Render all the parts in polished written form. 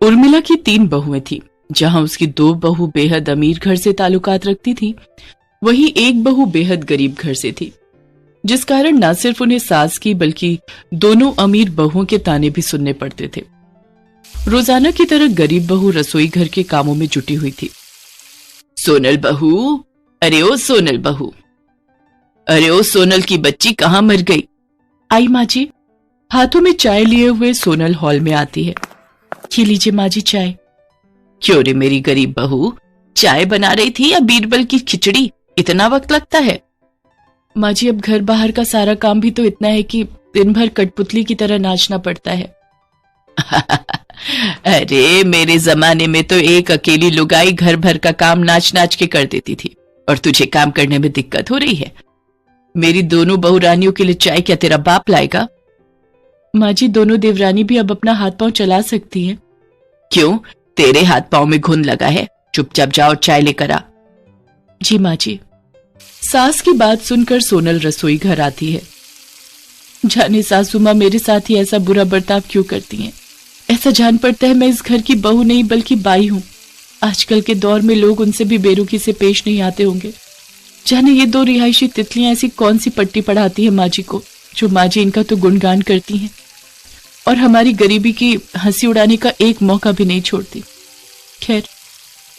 उर्मिला की 3 बहुएं थी। जहां उसकी 2 बहू बेहद अमीर घर से ताल्लुकात रखती थी, वहीं एक बहू बेहद गरीब घर से थी, जिस कारण न सिर्फ उन्हें सास की बल्कि दोनों अमीर बहुओं के ताने भी सुनने पड़ते थे। रोजाना की तरह गरीब बहू रसोई घर के कामों में जुटी हुई थी। सोनल बहू, अरे ओ सोनल बहू, अरे ओ सोनल की बच्ची कहाँ मर गई? आई माँ जी। हाथों में चाय लिए हुए सोनल हॉल में आती है। ये लीजिए माँ जी चाय। क्यों रे मेरी गरीब बहू, चाय बना रही थी या बीरबल की खिचड़ी? इतना वक्त लगता है? माँ जी अब घर बाहर का सारा काम भी तो इतना है कि दिन भर कठपुतली की तरह नाचना पड़ता है। अरे मेरे जमाने में तो एक अकेली लुगाई घर भर का काम नाच नाच के कर देती थी, और तुझे काम करने में दिक्कत हो रही है। मेरी दोनों बहुरानियों के लिए चाय क्या तेरा बाप लाएगा? माँ जी दोनों देवरानी भी अब अपना हाथ पांव चला सकती हैं। क्यों, तेरे हाथ पांव में घुन लगा है? चुपचाप जाओ चाय लेकर आ। जी माँ जी। सास की बात सुनकर सोनल रसोई घर आती है। जाने सासू माँ मेरे साथ ही ऐसा बुरा बर्ताव क्यों करती हैं? ऐसा जान पड़ता है मैं इस घर की बहू नहीं बल्कि बाई हूँ। आजकल के दौर में लोग उनसे भी बेरुखी से पेश नहीं आते होंगे। जाने ये 2 रिहायशी तितलियां ऐसी कौन सी पट्टी पढ़ाती है माँ जी को, जो माँ जी इनका तो गुणगान करती हैं और हमारी गरीबी की हंसी उड़ाने का एक मौका भी नहीं छोड़ती। खैर,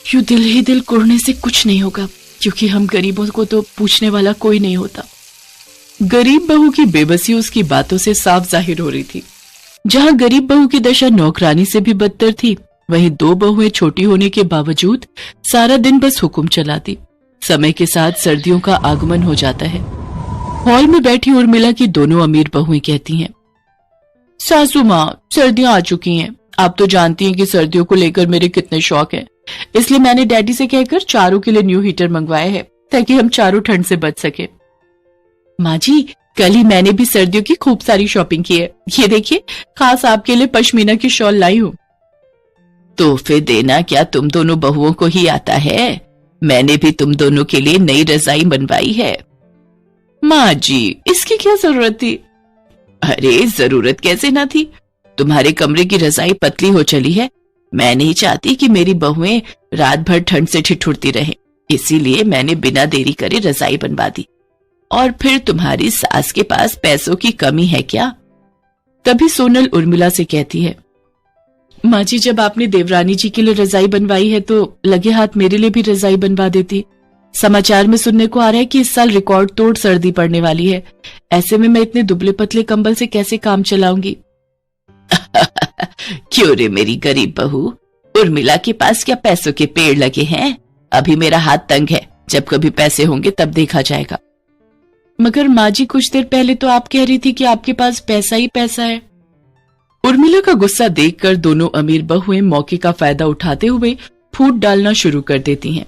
यूं दिल ही दिल कुढ़ने से कुछ नहीं होगा, क्योंकि हम गरीबों को तो पूछने वाला कोई नहीं होता। गरीब बहू की बेबसी उसकी बातों से साफ जाहिर हो रही थी। जहां गरीब बहू की दशा नौकरानी से भी बदतर थी, वहीं 2 बहुएं छोटी होने के बावजूद सारा दिन बस हुक्म चलाती। समय के साथ सर्दियों का आगमन हो जाता है। हॉल में बैठी उर्मिला की दोनों अमीर बहुएं कहती हैं, सासू माँ सर्दियां आ चुकी हैं। आप तो जानती हैं कि सर्दियों को लेकर मेरे कितने शौक हैं, इसलिए मैंने डैडी से कहकर चारों के लिए न्यू हीटर मंगवाया है, ताकि हम चारों ठंड से बच सके। माँ जी कल ही मैंने भी सर्दियों की खूब सारी शॉपिंग की है। ये देखिए, खास आपके लिए पश्मीना की शॉल लाई हूँ। तोहफे देना क्या तुम दोनों बहुओं को ही आता है? मैंने भी तुम दोनों के लिए नई रजाई बनवाई है। माँ जी इसकी क्या जरूरत थी? अरे जरूरत कैसे ना थी, तुम्हारे कमरे की रजाई पतली हो चली है। मैं नहीं चाहती कि मेरी बहुएं रात भर ठंड से ठिठुरती रहें, इसीलिए मैंने बिना देरी करे रजाई बनवा दी। और फिर तुम्हारी सास के पास पैसों की कमी है क्या? तभी सोनल उर्मिला से कहती है, माँ जी जब आपने देवरानी जी के लिए रजाई बनवाई है तो लगे हाथ मेरे लिए भी रजाई बनवा देती। समाचार में सुनने को आ रहा है कि इस साल रिकॉर्ड तोड़ सर्दी पड़ने वाली है। ऐसे में मैं इतने दुबले पतले कंबल से कैसे काम चलाऊंगी? क्यों रे मेरी गरीब बहू, उर्मिला के पास क्या पैसों के पेड़ लगे हैं? अभी मेरा हाथ तंग है, जब कभी पैसे होंगे तब देखा जाएगा। मगर माँ जी कुछ देर पहले तो आप कह रही थी कि आपके पास पैसा ही पैसा है। उर्मिला का गुस्सा देखकर दोनों अमीर बहुएं मौके का फायदा उठाते हुए फूट डालना शुरू कर देती हैं।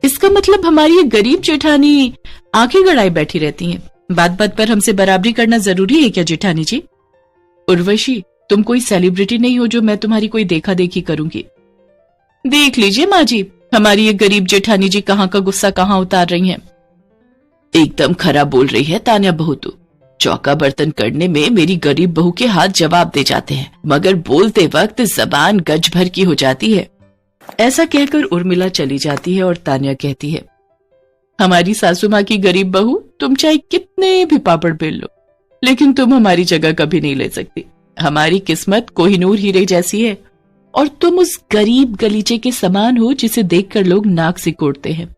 इसका मतलब हमारी ये गरीब जेठानी आंखें गड़ाए बैठी रहती हैं। बात बात पर हमसे बराबरी करना जरूरी है क्या जेठानी जी? उर्वशी तुम कोई सेलिब्रिटी नहीं हो जो मैं तुम्हारी कोई देखा देखी करूंगी। देख लीजिए माँ जी, हमारी ये गरीब जेठानी जी कहाँ का गुस्सा कहाँ उतार रही हैं। एकदम खरा बोल रही है तान्या बहू तू। चौका बर्तन करने में मेरी गरीब बहू के हाथ जवाब दे जाते हैं, मगर बोलते वक्त जबान गज भर की हो जाती है। ऐसा कहकर उर्मिला चली जाती है और तान्या कहती है, हमारी सासू माँ की गरीब बहू तुम चाहे कितने भी पापड़ बेल लो, लेकिन तुम हमारी जगह कभी नहीं ले सकती। हमारी किस्मत कोहिनूर हीरे जैसी है और तुम उस गरीब गलीचे के समान हो जिसे देखकर लोग नाक सिकोड़ते हैं।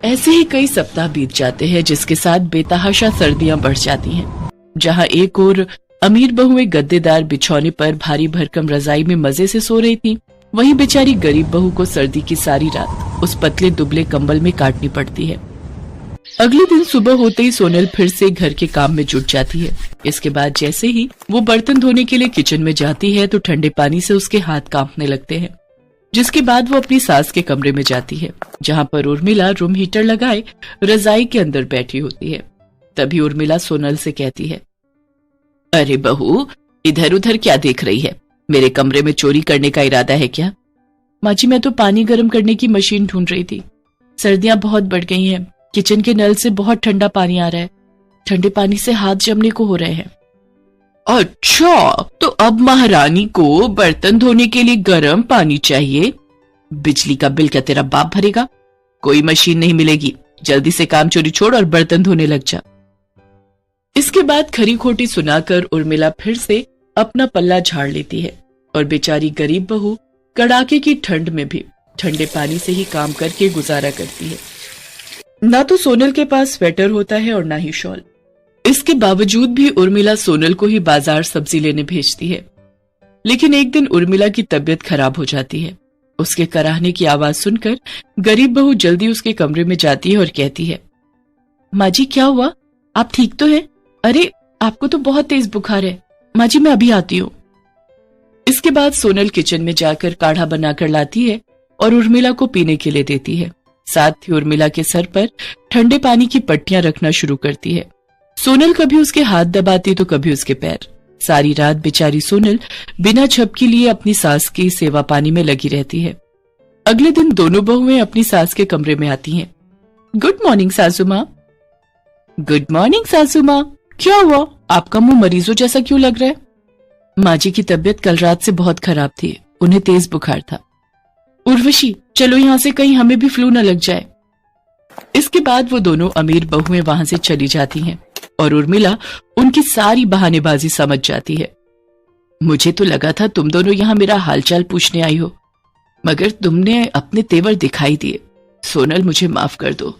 ऐसे ही कई सप्ताह बीत जाते हैं, जिसके साथ बेतहाशा सर्दियां बढ़ जाती हैं। जहां एक और अमीर बहुएं गद्देदार बिछौने पर भारी भरकम रजाई में मजे से सो रही थी, वहीं बेचारी गरीब बहू को सर्दी की सारी रात उस पतले दुबले कंबल में काटनी पड़ती है। अगले दिन सुबह होते ही सोनल फिर से घर के काम में जुट जाती है। इसके बाद जैसे ही वो बर्तन धोने के लिए किचन में जाती है तो ठंडे पानी से उसके हाथ कांपने लगते हैं। जिसके बाद वो अपनी सास के कमरे में जाती है, जहां पर उर्मिला रूम हीटर लगाए रजाई के अंदर बैठी होती है। तभी उर्मिला सोनल से कहती है, अरे बहू इधर उधर क्या देख रही है? मेरे कमरे में चोरी करने का इरादा है क्या? माँ जी मैं तो पानी गर्म करने की मशीन ढूंढ रही थी। सर्दियां बहुत बढ़ गई हैं, किचन के नल से बहुत ठंडा पानी आ रहा है, ठंडे पानी से हाथ जमने को हो रहे हैं। अच्छा, तो अब महारानी को बर्तन धोने के लिए गर्म पानी चाहिए। बिजली का बिल क्या तेरा बाप भरेगा? कोई मशीन नहीं मिलेगी। जल्दी से काम चोरी छोड़ और बर्तन धोने लग जा। इसके बाद खरी खोटी सुनाकर उर्मिला फिर से अपना पल्ला झाड़ लेती है और बेचारी गरीब बहू कड़ाके की ठंड में भी ठंडे पानी से ही काम करके गुजारा करती है। ना तो सोनल के पास स्वेटर होता है और ना ही शॉल। इसके बावजूद भी उर्मिला सोनल को ही बाजार सब्जी लेने भेजती है। लेकिन एक दिन उर्मिला की तबीयत खराब हो जाती है। उसके कराहने की आवाज सुनकर गरीब बहू जल्दी उसके कमरे में जाती है और कहती है, माँ जी क्या हुआ? आप ठीक तो हैं? अरे आपको तो बहुत तेज बुखार है। माँ जी मैं अभी आती हूँ। इसके बाद सोनल किचन में जाकर काढ़ा बनाकर लाती है और उर्मिला को पीने के लिए देती है। साथ ही उर्मिला के सर पर ठंडे पानी की पट्टियां रखना शुरू करती है। सोनल कभी उसके हाथ दबाती तो कभी उसके पैर। सारी रात बेचारी सोनल बिना झपकी लिए अपनी सास की सेवा पानी में लगी रहती है। अगले दिन दोनों बहुएं अपनी सास के कमरे में आती हैं। गुड मॉर्निंग सासू माँ। गुड मॉर्निंग सासू माँ, क्या हुआ? आपका मुंह मरीजों जैसा क्यों लग रहा है? माँ जी की तबीयत कल रात से बहुत खराब थी। उन्हें तेज बुखार था। उर्वशी चलो यहाँ से, कहीं हमें भी फ्लू न लग जाए। इसके बाद वो दोनों अमीर बहुएं वहां से चली जाती हैं और उर्मिला उनकी सारी बहानेबाजी समझ जाती है। मुझे तो लगा था तुम दोनों यहाँ मेरा हालचाल पूछने आई हो, मगर तुमने अपने तेवर दिखाई दिए। सोनल मुझे माफ कर दो।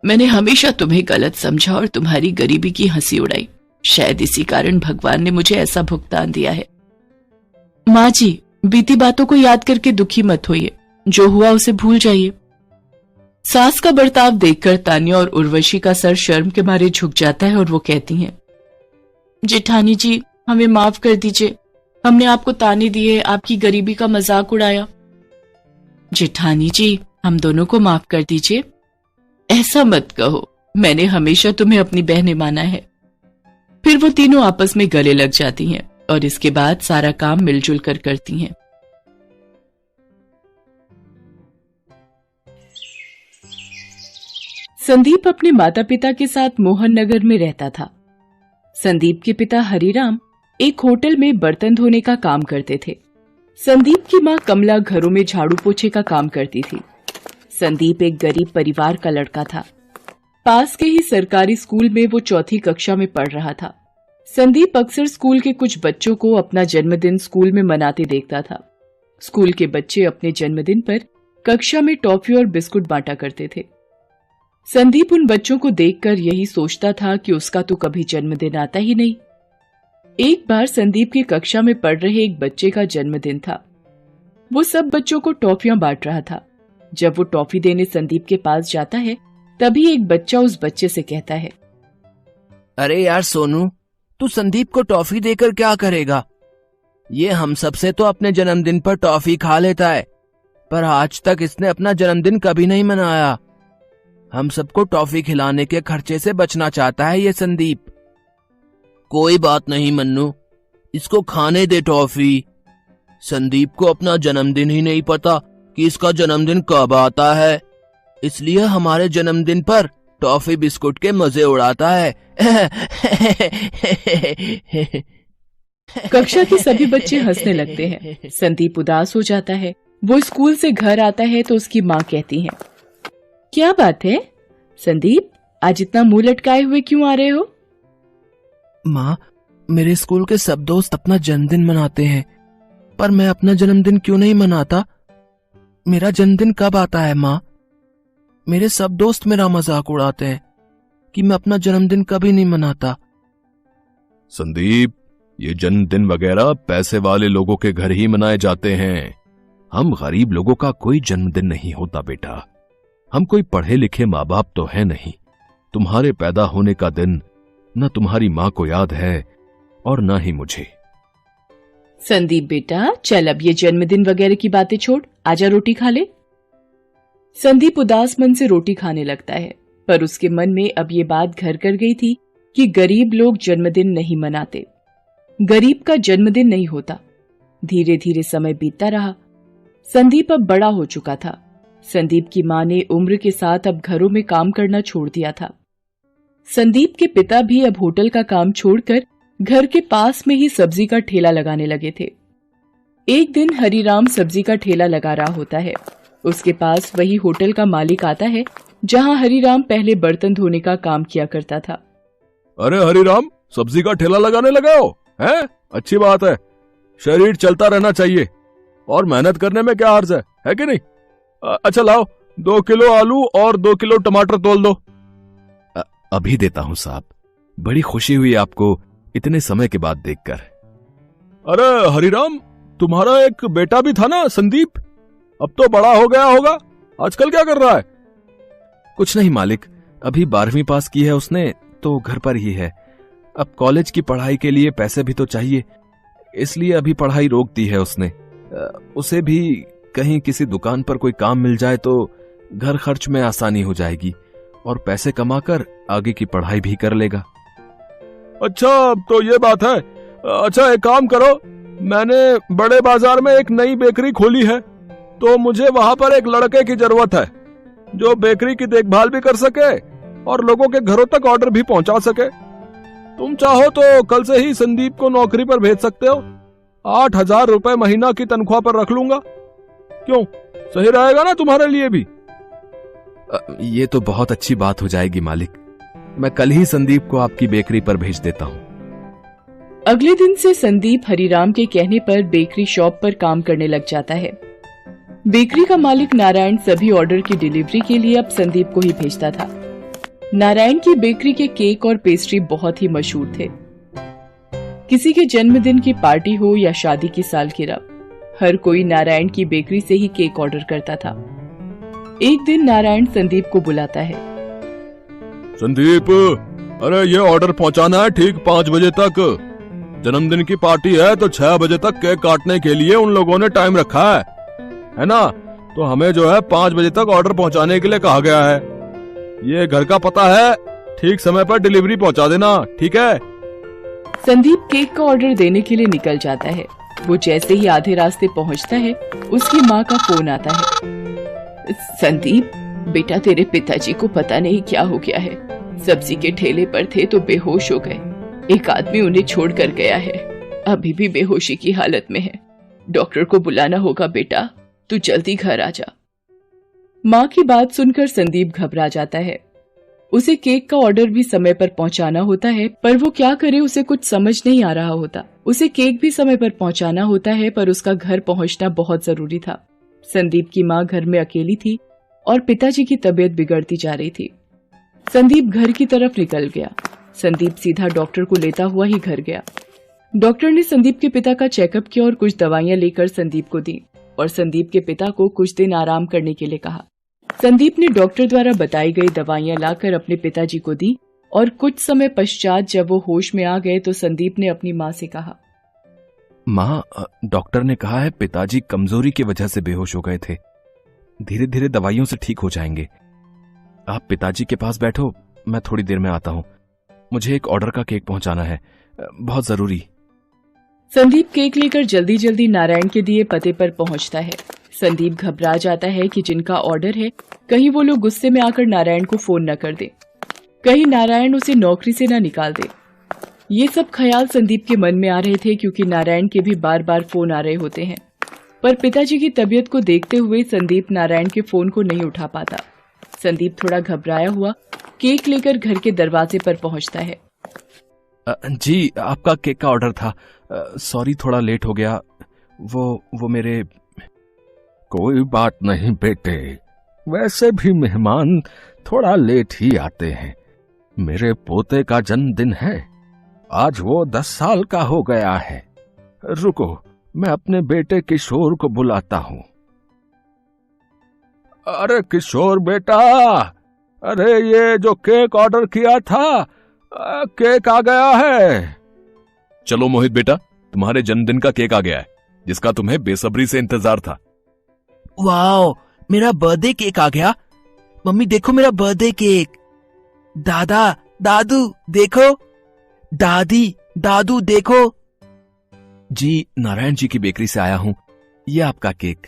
मैंने हमेशा तुम्हें गलत समझा और तुम्हारी गरीबी की हंसी उड़ाई। शायद इसी कारण भगवान ने मुझे ऐसा भुगतान दिया है। माँ जी बीती बातों को याद करके दुखी मत होइए। जो हुआ उसे भूल जाइए। सास का बर्ताव देखकर तान्या और उर्वशी का सर शर्म के मारे झुक जाता है और वो कहती हैं, जेठानी जी हमें माफ कर दीजिए। हमने आपको ताने दिए, आपकी गरीबी का मजाक उड़ाया। जेठानी जी हम दोनों को माफ कर दीजिए। ऐसा मत कहो, मैंने हमेशा तुम्हें अपनी बहनें माना है। फिर वो तीनों आपस में गले लग जाती हैं और इसके बाद सारा काम मिलजुल कर करती हैं। संदीप अपने माता पिता के साथ मोहन नगर में रहता था। संदीप के पिता हरिराम एक होटल में बर्तन धोने का काम करते थे। संदीप की मां कमला घरों में झाड़ू पोछे का काम करती थी। संदीप एक गरीब परिवार का लड़का था। पास के ही सरकारी स्कूल में वो चौथी कक्षा में पढ़ रहा था। संदीप अक्सर स्कूल के कुछ बच्चों को अपना जन्मदिन स्कूल में मनाते देखता था। स्कूल के बच्चे अपने जन्मदिन पर कक्षा में टॉफी और बिस्कुट बांटा करते थे। संदीप उन बच्चों को देखकर यही सोचता था कि उसका तो कभी जन्मदिन आता ही नहीं। एक बार संदीप की कक्षा में पढ़ रहे एक बच्चे का जन्मदिन था। वो सब बच्चों को टॉफियां बांट रहा था। जब वो टॉफी देने संदीप के पास जाता है, तभी एक बच्चा उस बच्चे से कहता है, अरे यार सोनू, तू संदीप को टॉफी देकर क्या करेगा? ये हम सबसे तो अपने जन्मदिन पर टॉफी खा लेता है, पर आज तक इसने अपना जन्मदिन कभी नहीं मनाया। हम सबको टॉफी खिलाने के खर्चे से बचना चाहता है ये संदीप। कोई बात नहीं मन्नू, इसको खाने दे टॉफी। संदीप को अपना जन्मदिन ही नहीं पता कि इसका जन्मदिन कब आता है, इसलिए हमारे जन्मदिन पर टॉफी बिस्कुट के मजे उड़ाता है। कक्षा के सभी बच्चे हंसने लगते हैं। संदीप उदास हो जाता है। वो स्कूल से घर आता है तो उसकी माँ कहती है, क्या बात है संदीप, आज इतना मुंह लटकाए हुए क्यों आ रहे हो? माँ, मेरे स्कूल के सब दोस्त अपना जन्मदिन मनाते हैं, पर मैं अपना जन्मदिन क्यों नहीं मनाता? मेरा जन्मदिन कब आता है माँ? मेरे सब दोस्त मेरा मजाक उड़ाते हैं कि मैं अपना जन्मदिन कभी नहीं मनाता। संदीप, ये जन्मदिन वगैरह पैसे वाले लोगों के घर ही मनाए जाते हैं। हम गरीब लोगों का कोई जन्मदिन नहीं होता बेटा। हम कोई पढ़े लिखे माँ बाप तो है नहीं। तुम्हारे पैदा होने का दिन न तुम्हारी माँ को याद है और न ही मुझे। संदीप बेटा चल, अब ये जन्मदिन वगैरह की बातें छोड़, आजा रोटी खा ले। संदीप उदास मन से रोटी खाने लगता है, पर उसके मन में अब ये बात घर कर गई थी कि गरीब लोग जन्मदिन नहीं मनाते। गरीब का जन्मदिन नहीं होता। धीरे धीरे समय बीतता रहा। संदीप अब बड़ा हो चुका था। संदीप की मां ने उम्र के साथ अब घरों में काम करना छोड़ दिया था। संदीप के पिता भी अब होटल का काम छोड़कर घर के पास में ही सब्जी का ठेला लगाने लगे थे। एक दिन हरिराम सब्जी का ठेला लगा रहा होता है। उसके पास वही होटल का मालिक आता है जहां हरिराम पहले बर्तन धोने का काम किया करता था। अरे हरिराम, सब्जी का ठेला लगाने लगे हो? हैं? अच्छी बात है। शरीर चलता रहना चाहिए और मेहनत करने में क्या हर्ज है कि नहीं? अच्छा लाओ, 2 किलो आलू और 2 किलो टमाटर तोल दो। अभी देता हूँ साहब। बड़ी खुशी हुई आपको इतने समय के बाद देखकर। अरे हरिराम, तुम्हारा एक बेटा भी था ना, संदीप? अब तो बड़ा हो गया होगा। आजकल क्या कर रहा है? कुछ नहीं मालिक, अभी 12वीं पास की है उसने, तो घर पर ही है। अब कॉलेज की पढ़ाई के लिए पैसे भी तो चाहिए, इसलिए अभी पढ़ाई रोक दी है उसने। उसे भी कहीं किसी दुकान पर कोई काम मिल जाए तो घर खर्च में आसानी हो जाएगी और पैसे कमाकर आगे की पढ़ाई भी कर लेगा। अच्छा, तो ये बात है। अच्छा, एक काम करो, मैंने बड़े बाजार में एक नई बेकरी खोली है, तो मुझे वहां पर एक लड़के की जरूरत है जो बेकरी की देखभाल भी कर सके और लोगों के घरों तक ऑर्डर भी पहुंचा सके। तुम चाहो तो कल से ही संदीप को नौकरी पर भेज सकते हो। 8,000 रुपए महीना की तनख्वाह पर रख लूंगा। क्यों, सही रहेगा ना तुम्हारे लिए भी? ये तो बहुत अच्छी बात हो जाएगी मालिक। मैं कल ही संदीप को आपकी बेकरी पर भेज देता हूँ। अगले दिन से संदीप हरिराम के कहने पर बेकरी शॉप पर काम करने लग जाता है। बेकरी का मालिक नारायण सभी ऑर्डर की डिलीवरी के लिए अब संदीप को ही भेजता था। नारायण की बेकरी के केक और पेस्ट्री बहुत ही मशहूर थे। किसी के जन्मदिन की पार्टी हो या शादी की सालगिरह, हर कोई नारायण की बेकरी से ही केक ऑर्डर करता था। एक दिन नारायण संदीप को बुलाता है। संदीप, अरे ये ऑर्डर पहुंचाना है ठीक 5 बजे तक। जन्मदिन की पार्टी है तो 6 बजे तक केक काटने के लिए उन लोगों ने टाइम रखा है ना? तो हमें जो है 5 बजे तक ऑर्डर पहुंचाने के लिए कहा गया है। ये घर का पता है, ठीक समय पर डिलीवरी पहुंचा देना, ठीक है? संदीप केक का ऑर्डर देने के लिए निकल जाता है। वो जैसे ही आधे रास्ते पहुंचता है, उसकी माँ का फोन आता है। संदीप, बेटा तेरे पिताजी को पता नहीं क्या हो गया है। सब्जी के ठेले पर थे तो बेहोश हो गए। एक आदमी उन्हें छोड़ कर गया है, अभी भी बेहोशी की हालत में है। डॉक्टर को बुलाना होगा बेटा, तू जल्दी घर आ जा। माँ की बात सुनकर संदीप घबरा जाता है। उसे केक का ऑर्डर भी समय पर पहुंचाना होता है, पर वो क्या करे, उसे कुछ समझ नहीं आ रहा होता। उसे केक भी समय पर पहुंचाना होता है, पर उसका घर पहुंचना बहुत जरूरी था। संदीप की माँ घर में अकेली थी और पिताजी की तबीयत बिगड़ती जा रही थी। संदीप घर की तरफ निकल गया। संदीप सीधा डॉक्टर को लेता हुआ ही घर गया। डॉक्टर ने संदीप के पिता का चेकअप किया और कुछ दवाइयां लेकर संदीप को दी और संदीप के पिता को कुछ दिन आराम करने के लिए कहा। संदीप ने डॉक्टर द्वारा बताई गई दवाइयां लाकर अपने पिताजी को दी और कुछ समय पश्चात जब वो होश में आ गए तो संदीप ने अपनी माँ से कहा, माँ, डॉक्टर ने कहा है पिताजी कमजोरी की वजह से बेहोश हो गए थे। धीरे धीरे दवाइयों से ठीक हो जाएंगे। आप पिताजी के पास बैठो, मैं थोड़ी देर में आता हूँ। मुझे एक ऑर्डर का केक पहुंचाना है, बहुत जरूरी। संदीप केक लेकर जल्दी जल्दी नारायण के दिए पते पर पहुंचता है। संदीप घबरा जाता है कि जिनका ऑर्डर है कहीं वो लोग गुस्से में आकर नारायण को फोन न कर दे, कहीं नारायण उसे नौकरी से न निकाल दे। ये सब ख्याल संदीप के मन में आ रहे थे क्योंकि नारायण के भी बार बार फोन आ रहे होते हैं, पर पिताजी की तबीयत को देखते हुए संदीप नारायण के फोन को नहीं उठा पाता। संदीप थोड़ा घबराया हुआ केक लेकर घर के दरवाजे पर पहुंचता है। जी, आपका केक का ऑर्डर था। सॉरी, थोड़ा लेट हो गया। वो मेरे। कोई बात नहीं बेटे, वैसे भी मेहमान थोड़ा लेट ही आते हैं। मेरे पोते का जन्मदिन है, आज वो 10 साल का हो गया है। रुको, मैं अपने बेटे किशोर को बुलाता हूँ। अरे किशोर बेटा, अरे ये जो केक ऑर्डर किया था, केक आ गया है। चलो मोहित बेटा, तुम्हारे जन्मदिन का केक आ गया है, जिसका तुम्हें बेसब्री से इंतजार था। वाओ, मेरा बर्थडे केक आ गया। मम्मी देखो मेरा बर्थडे केक। दादा, दादू देखो। दादी, दादू देखो। जी, नारायण जी की बेकरी से आया हूं, ये आपका केक।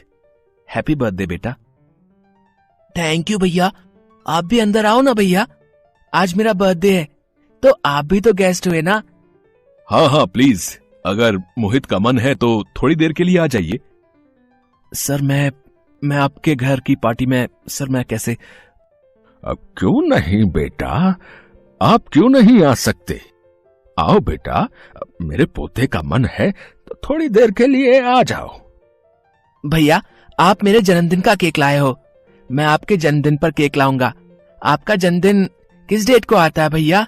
हैप्पी बर्थडे बेटा। थैंक यू भैया। आप भी अंदर आओ ना भैया, आज मेरा बर्थडे है तो आप भी तो गेस्ट हुए ना। हाँ हाँ प्लीज, अगर मोहित का मन है तो थोड़ी देर के लिए आ जाइए। सर मैं आपके घर की पार्टी में, सर मैं कैसे? अब क्यों नहीं बेटा, आप क्यों नहीं आ सकते? आओ बेटा, मेरे पोते का मन है तो थोड़ी देर के लिए आ जाओ। भैया, आप मेरे जन्मदिन का केक लाए हो, मैं आपके जन्मदिन पर केक लाऊंगा। आपका जन्मदिन किस डेट को आता है भैया?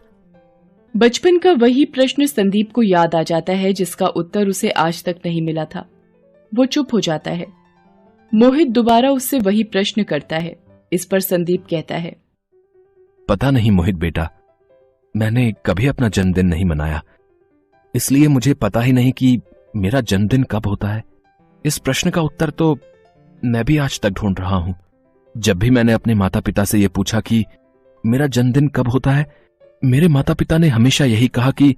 बचपन का वही प्रश्न संदीप को याद आ जाता है जिसका उत्तर उसे आज तक नहीं मिला था। वो चुप हो जाता है। मोहित दोबारा उससे वही प्रश्न करता है। इस पर संदीप कहता है, पता नहीं मोहित बेटा, मैंने कभी अपना जन्मदिन नहीं मनाया, इसलिए मुझे पता ही नहीं कि मेरा जन्मदिन कब होता है। इस प्रश्न का उत्तर तो मैं भी आज तक ढूंढ रहा हूं। जब भी मैंने अपने माता पिता से यह पूछा कि मेरा जन्मदिन कब होता है, मेरे माता पिता ने हमेशा यही कहा कि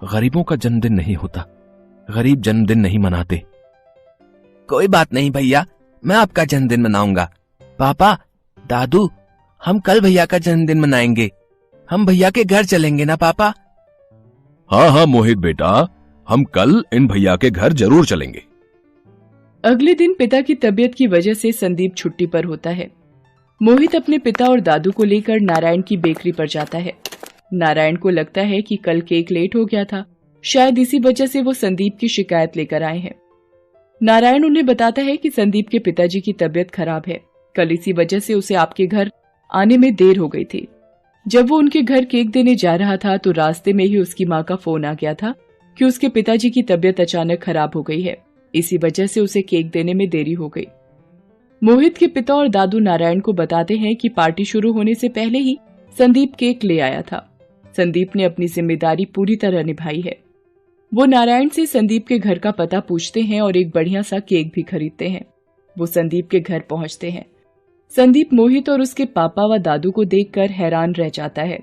गरीबों का जन्मदिन नहीं होता, गरीब जन्मदिन नहीं मनाते। कोई बात नहीं भैया, मैं आपका जन्मदिन मनाऊंगा। पापा, दादू, हम कल भैया का जन्मदिन मनाएंगे। हम भैया के घर चलेंगे ना पापा? हाँ हाँ मोहित बेटा, हम कल इन भैया के घर जरूर चलेंगे। अगले दिन पिता की तबीयत की वजह से संदीप छुट्टी पर होता है। मोहित अपने पिता और दादू को लेकर नारायण की बेकरी पर जाता है। नारायण को लगता है कि कल केक लेट हो गया था, शायद इसी वजह से वो संदीप की शिकायत लेकर आए हैं। नारायण उन्हें बताता है कि संदीप के पिताजी की तबीयत खराब है, कल इसी वजह से उसे आपके घर आने में देर हो गई थी। जब वो उनके घर केक देने जा रहा था तो रास्ते में ही उसकी माँ का फोन आ गया था कि उसके पिताजी की तबीयत अचानक खराब हो गई है, इसी वजह से उसे केक देने में देरी हो गई। मोहित के पिता और दादू नारायण को बताते हैं कि पार्टी शुरू होने से पहले ही संदीप केक ले आया था। संदीप ने अपनी जिम्मेदारी पूरी तरह निभाई है। वो नारायण से संदीप के घर का पता पूछते हैं और एक बढ़िया सा केक भी खरीदते हैं। वो संदीप के घर पहुंचते हैं। संदीप मोहित और उसके पापा व दादू को देखकर हैरान रह जाता है।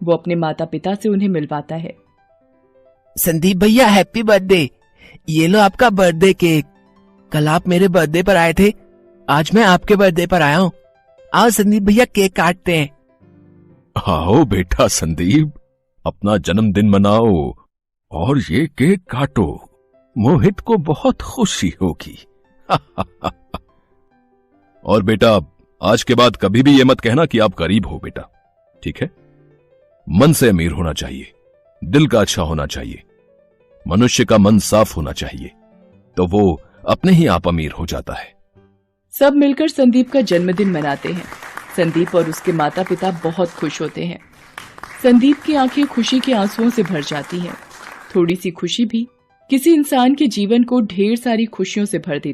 वो अपने माता पिता से उन्हें मिलवाता है। संदीप भैया, हैप्पी बर्थडे, ये लो आपका बर्थडे केक। कल आप मेरे बर्थडे पर आए थे, आज मैं आपके बर्थडे पर आया हूँ। आओ संदीप भैया, केक काटते हैं। आओ बेटा संदीप, अपना जन्मदिन मनाओ और ये केक काटो, मोहित को बहुत खुशी होगी। और बेटा, आज के बाद कभी भी ये मत कहना कि आप गरीब हो बेटा, ठीक है? मन से अमीर होना चाहिए, दिल का अच्छा होना चाहिए, मनुष्य का मन साफ होना चाहिए, तो वो अपने ही आप अमीर हो जाता है। सब मिलकर संदीप का जन्मदिन मनाते हैं। संदीप और उसके माता पिता बहुत खुश होते हैं। संदीप की आंखें खुशी के आंसुओं से भर जाती हैं। थोड़ी सी खुशी भी किसी इंसान के जीवन को ढेर सारी खुशियों से भर देती है।